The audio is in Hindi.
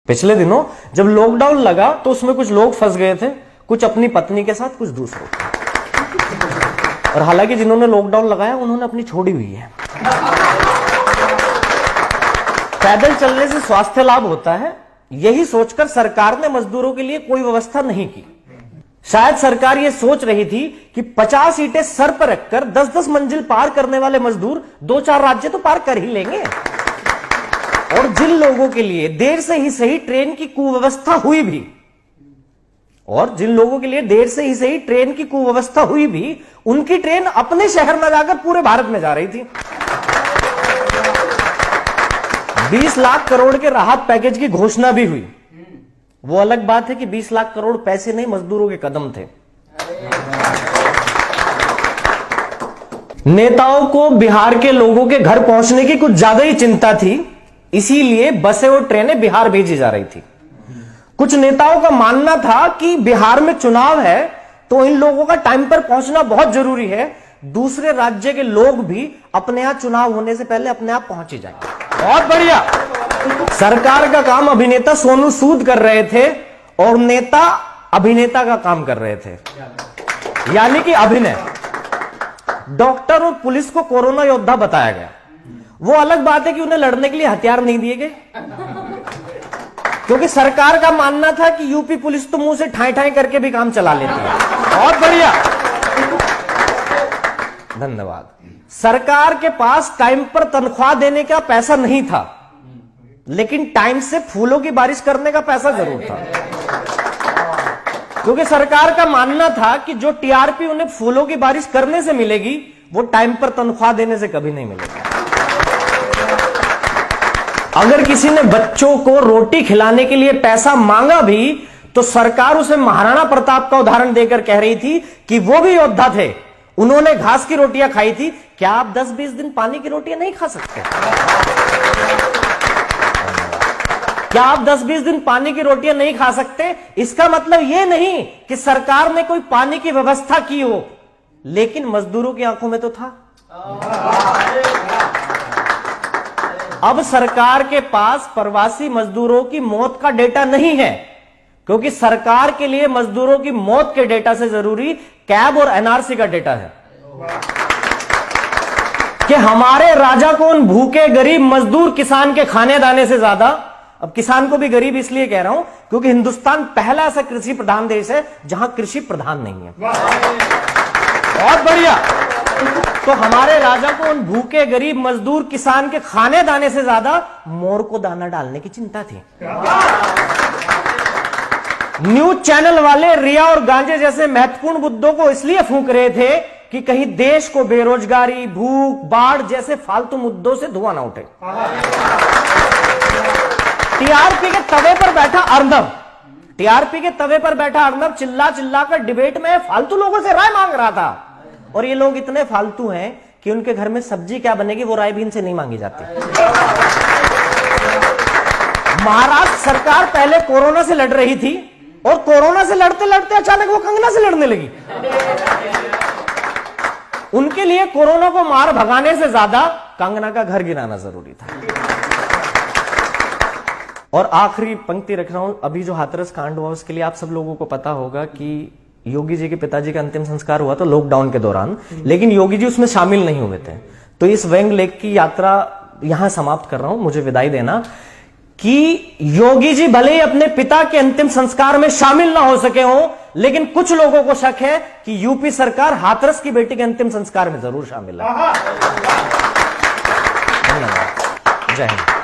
पिछले दिनों जब लॉकडाउन लगा तो उसमें कुछ लोग फंस गए थे, कुछ अपनी पत्नी के साथ, कुछ दूसरों के। और हालांकि जिन्होंने लॉकडाउन लगाया उन्होंने अपनी छोड़ी हुई है। पैदल चलने से स्वास्थ्य लाभ होता है, यही सोचकर सरकार ने मजदूरों के लिए कोई व्यवस्था नहीं की। शायद सरकार यह सोच रही थी कि 50 ईंटें सर पर रखकर 10-10 मंजिल पार करने वाले मजदूर 2-4 राज्य तो पार कर ही लेंगे। और जिन लोगों के लिए देर से ही सही ट्रेन की कुव्यवस्था हुई भी, उनकी ट्रेन अपने शहर में जाकर पूरे भारत में जा रही थी। 20 लाख करोड़ के राहत पैकेज की घोषणा भी हुई। वो अलग बात है कि 20 लाख करोड़ पैसे नहीं, मजदूरों के कदम थे। नेताओं को बिहार के लोगों के घर पहुंचने की कुछ ज्यादा ही चिंता थी, इसीलिए बसें और ट्रेनें बिहार भेजी जा रही थी। कुछ नेताओं का मानना था कि बिहार में चुनाव है तो इन लोगों का टाइम पर पहुंचना बहुत जरूरी है, दूसरे राज्य के लोग भी अपने यहां चुनाव होने से पहले अपने आप पहुंच ही जाएंगे। बहुत बढ़िया। सरकार का काम अभिनेता सोनू सूद कर रहे थे और नेता अभिनेता का काम कर रहे थे, यानी कि अभिनय। डॉक्टर और पुलिस को कोरोना योद्धा बताया गया। वो अलग बात है कि उन्हें लड़ने के लिए हथियार नहीं दिए गए, क्योंकि सरकार का मानना था कि यूपी पुलिस तो मुंह से ठाई ठाई करके भी काम चला लेती है। बहुत बढ़िया, धन्यवाद। सरकार के पास टाइम पर तनख्वाह देने का पैसा नहीं था, लेकिन टाइम से फूलों की बारिश करने का पैसा जरूर था, क्योंकि सरकार का मानना था कि जो टीआरपी उन्हें फूलों की बारिश करने से मिलेगी वो टाइम पर तनख्वाह देने से कभी नहीं मिलेगी। अगर किसी ने बच्चों को रोटी खिलाने के लिए पैसा मांगा भी तो सरकार उसे महाराणा प्रताप का उदाहरण देकर कह रही थी कि वो भी योद्धा थे, उन्होंने घास की रोटियां खाई थी। क्या आप 10-20 दिन पानी की रोटियां नहीं खा सकते? क्या आप 10-20 दिन पानी की रोटियां नहीं खा सकते? इसका मतलब यह नहीं कि सरकार ने कोई पानी की व्यवस्था की हो, लेकिन मजदूरों की आंखों में तो था। अब सरकार के पास प्रवासी मजदूरों की मौत का डेटा नहीं है, क्योंकि सरकार के लिए मजदूरों की मौत के डेटा से जरूरी कैब और एनआरसी का डेटा है। कि हमारे राजा को उन भूखे गरीब मजदूर किसान के खाने दाने से ज्यादा, अब किसान को भी गरीब इसलिए कह रहा हूं क्योंकि हिंदुस्तान पहला ऐसा कृषि प्रधान देश है जहां कृषि प्रधान नहीं है। बहुत बढ़िया। तो हमारे राजा को उन भूखे गरीब मजदूर किसान के खाने दाने से ज्यादा मोर को दाना डालने की चिंता थी। न्यूज चैनल वाले रिया और गांजे जैसे महत्वपूर्ण मुद्दों को इसलिए फूंक रहे थे कि कहीं देश को बेरोजगारी, भूख, बाढ़ जैसे फालतू मुद्दों से धुआं ना उठे। टीआरपी के तवे पर बैठा अर्नब चिल्ला चिल्ला कर डिबेट में फालतू लोगों से राय मांग रहा था। और ये लोग इतने फालतू हैं कि उनके घर में सब्जी क्या बनेगी वो राय भी इनसे नहीं मांगी जाती। महाराष्ट्र सरकार पहले कोरोना से लड़ रही थी और कोरोना से लड़ते लड़ते अचानक वो कंगना से लड़ने लगी। उनके लिए कोरोना को मार भगाने से ज्यादा कंगना का घर गिराना जरूरी था। और आखिरी पंक्ति रख रहा हूं, अभी जो हाथरस कांड हुआ उसके लिए आप सब लोगों को पता होगा कि योगी जी के पिताजी का अंतिम संस्कार हुआ तो लॉकडाउन के दौरान, लेकिन योगी जी उसमें शामिल नहीं हुए थे। तो इस व्यंग लेख की यात्रा यहां समाप्त कर रहा हूं, मुझे विदाई देना। कि योगी जी भले ही अपने पिता के अंतिम संस्कार में शामिल ना हो सके हों, लेकिन कुछ लोगों को शक है कि यूपी सरकार हाथरस की बेटी के अंतिम संस्कार में जरूर शामिल है। धन्यवाद। जय हिंद।